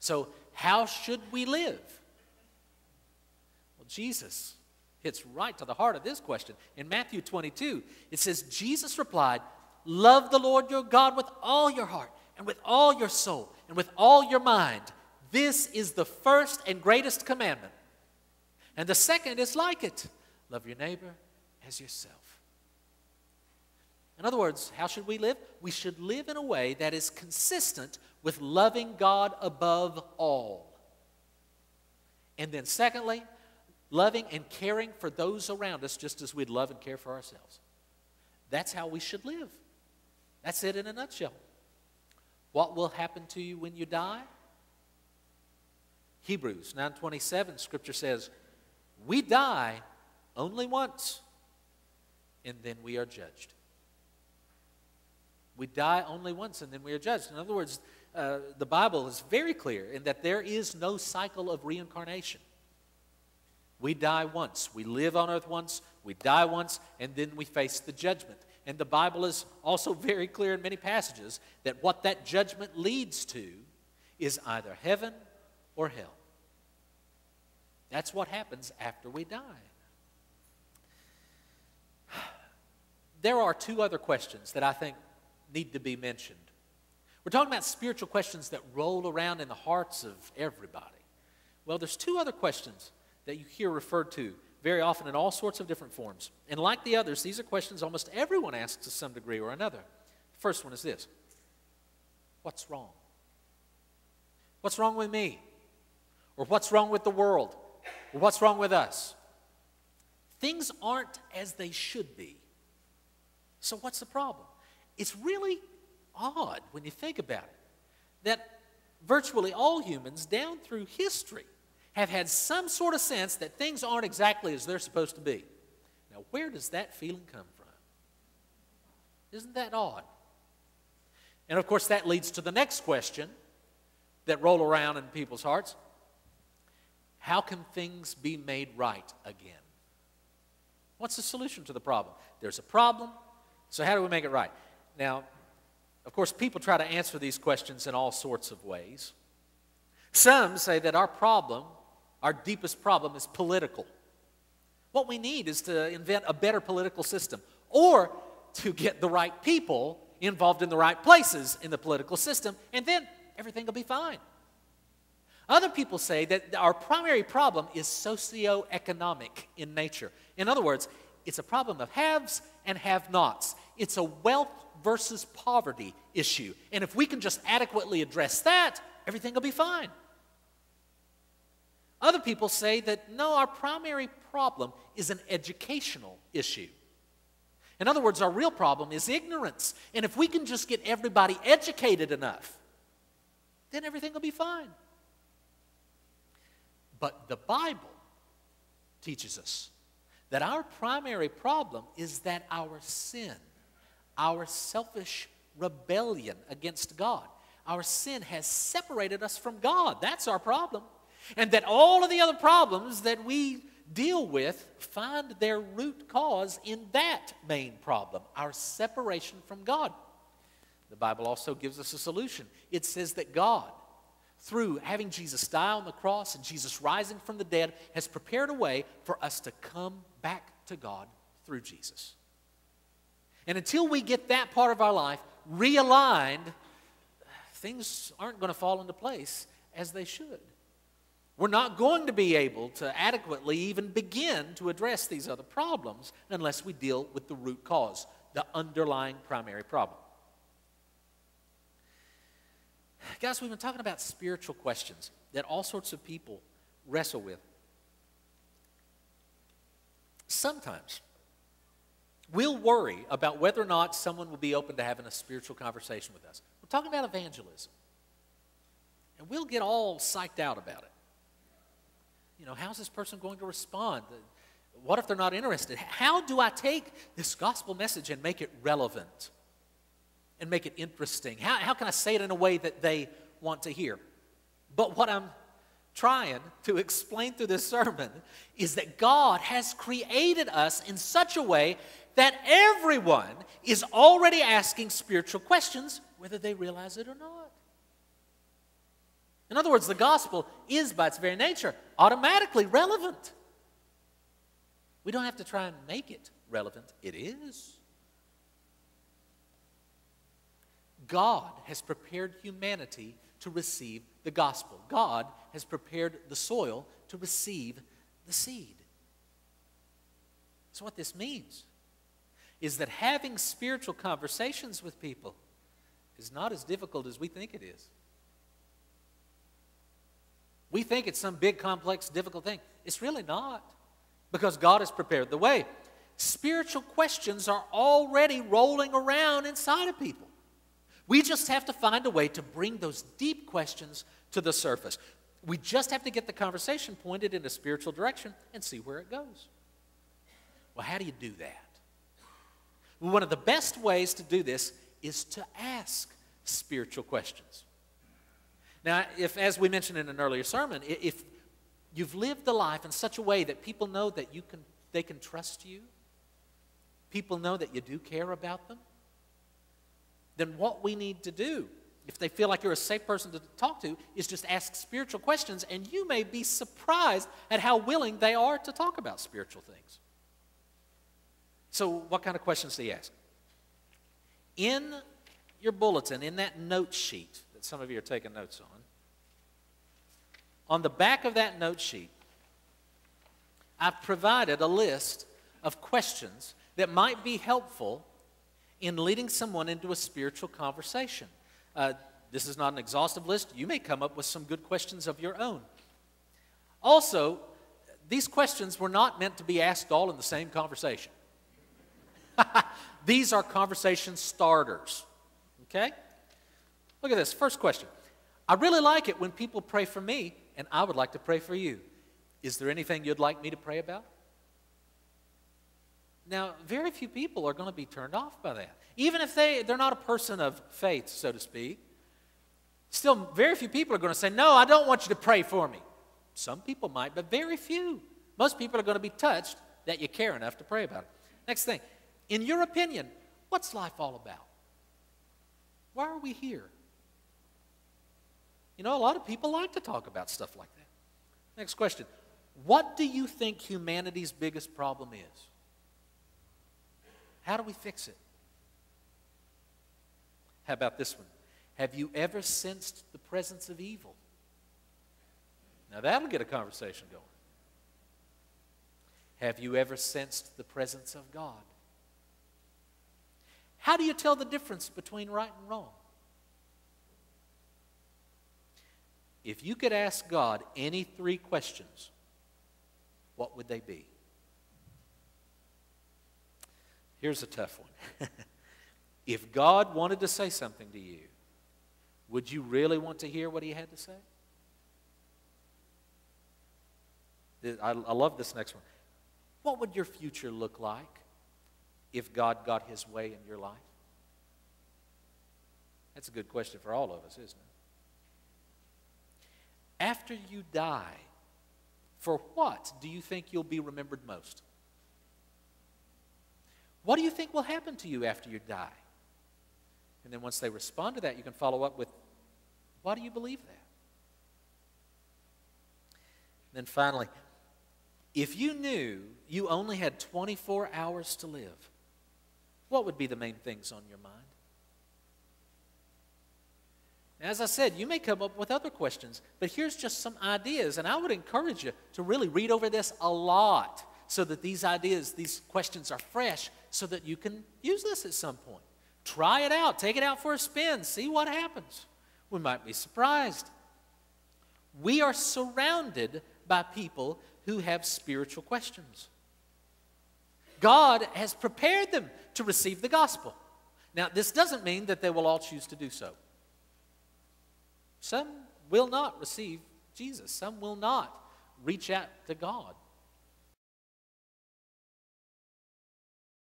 So how should we live? Well, Jesus hits right to the heart of this question. In Matthew 22, it says, Jesus replied, love the Lord your God with all your heart and with all your soul and with all your mind. This is the first and greatest commandment. And the second is like it. Love your neighbor as yourself. In other words, how should we live? We should live in a way that is consistent with loving God above all. And then secondly, loving and caring for those around us just as we'd love and care for ourselves. That's how we should live. That's it in a nutshell. What will happen to you when you die? Hebrews 9:27, Scripture says, we die only once, and then we are judged. We die only once, and then we are judged. In other words, the Bible is very clear in that there is no cycle of reincarnation. We die once. We live on earth once. We die once, and then we face the judgment. And the Bible is also very clear in many passages that what that judgment leads to is either heaven or hell. That's what happens after we die. There are two other questions that I think need to be mentioned. We're talking about spiritual questions that roll around in the hearts of everybody. Well, there's two other questions that you hear referred to very often in all sorts of different forms. And like the others, these are questions almost everyone asks to some degree or another. The first one is this: what's wrong? What's wrong with me? Or what's wrong with the world? Or what's wrong with us? Things aren't as they should be. So what's the problem? It's really odd when you think about it that virtually all humans down through history have had some sort of sense that things aren't exactly as they're supposed to be. Now, where does that feeling come from? Isn't that odd? And of course, that leads to the next question that roll around in people's hearts. How can things be made right again? What's the solution to the problem? There's a problem, so how do we make it right? Now, of course, people try to answer these questions in all sorts of ways. Some say that our problem, our deepest problem, is political. What we need is to invent a better political system, or to get the right people involved in the right places in the political system, and then everything will be fine. Other people say that our primary problem is socioeconomic in nature. In other words, it's a problem of haves and have-nots. It's a wealth versus poverty issue. And if we can just adequately address that, everything will be fine. Other people say that, no, our primary problem is an educational issue. In other words, our real problem is ignorance. And if we can just get everybody educated enough, then everything will be fine. But the Bible teaches us that our primary problem is that our sin, our selfish rebellion against God, our sin has separated us from God. That's our problem. And that all of the other problems that we deal with find their root cause in that main problem, our separation from God. The Bible also gives us a solution. It says that God, through having Jesus die on the cross and Jesus rising from the dead, has prepared a way for us to come back to God through Jesus. And until we get that part of our life realigned, things aren't going to fall into place as they should. We're not going to be able to adequately even begin to address these other problems unless we deal with the root cause, the underlying primary problem. Guys, we've been talking about spiritual questions that all sorts of people wrestle with. Sometimes we'll worry about whether or not someone will be open to having a spiritual conversation with us. We're talking about evangelism. And we'll get all psyched out about it. You know, how's this person going to respond? What if they're not interested? How do I take this gospel message and make it relevant and make it interesting? How can I say it in a way that they want to hear? But what I'm trying to explain through this sermon is that God has created us in such a way that everyone is already asking spiritual questions, whether they realize it or not. In other words, the gospel is, by its very nature, automatically relevant. We don't have to try and make it relevant. It is. God has prepared humanity to receive the gospel. God has prepared the soil to receive the seed. So what this means is that having spiritual conversations with people is not as difficult as we think it is. We think it's some big, complex, difficult thing. It's really not, because God has prepared the way. Spiritual questions are already rolling around inside of people. We just have to find a way to bring those deep questions to the surface. We just have to get the conversation pointed in a spiritual direction and see where it goes. Well, how do you do that? Well, one of the best ways to do this is to ask spiritual questions. Now, if, as we mentioned in an earlier sermon, if you've lived the life in such a way that people know that they can trust you, people know that you do care about them, then what we need to do, if they feel like you're a safe person to talk to, is just ask spiritual questions, and you may be surprised at how willing they are to talk about spiritual things. So what kind of questions do you ask? In your bulletin, in that note sheet that some of you are taking notes on the back of that note sheet, I've provided a list of questions that might be helpful in leading someone into a spiritual conversation. This is not an exhaustive list. You may come up with some good questions of your own. Also, these questions were not meant to be asked all in the same conversation. These are conversation starters. Okay? Look at this. First question. I really like it when people pray for me, and I would like to pray for you. Is there anything you'd like me to pray about? Now, very few people are going to be turned off by that. Even if they're not a person of faith, so to speak, still very few people are going to say, no, I don't want you to pray for me. Some people might, but very few. Most people are going to be touched that you care enough to pray about it. Next thing, in your opinion, what's life all about? Why are we here? You know, a lot of people like to talk about stuff like that. Next question, what do you think humanity's biggest problem is? How do we fix it? How about this one? Have you ever sensed the presence of evil? Now that'll get a conversation going. Have you ever sensed the presence of God? How do you tell the difference between right and wrong? If you could ask God any 3 questions, what would they be? Here's a tough one. If God wanted to say something to you, would you really want to hear what he had to say? I love this next one. What would your future look like if God got his way in your life? That's a good question for all of us, isn't it? After you die, for what do you think you'll be remembered most? What do you think will happen to you after you die? And then once they respond to that, you can follow up with, why do you believe that? And then finally, if you knew you only had 24 hours to live, what would be the main things on your mind? As I said, you may come up with other questions, but here's just some ideas, and I would encourage you to really read over this a lot so that these ideas, these questions are fresh so that you can use this at some point. Try it out. Take it out for a spin. See what happens. We might be surprised. We are surrounded by people who have spiritual questions. God has prepared them to receive the gospel. Now, this doesn't mean that they will all choose to do so. Some will not receive Jesus. Some will not reach out to God.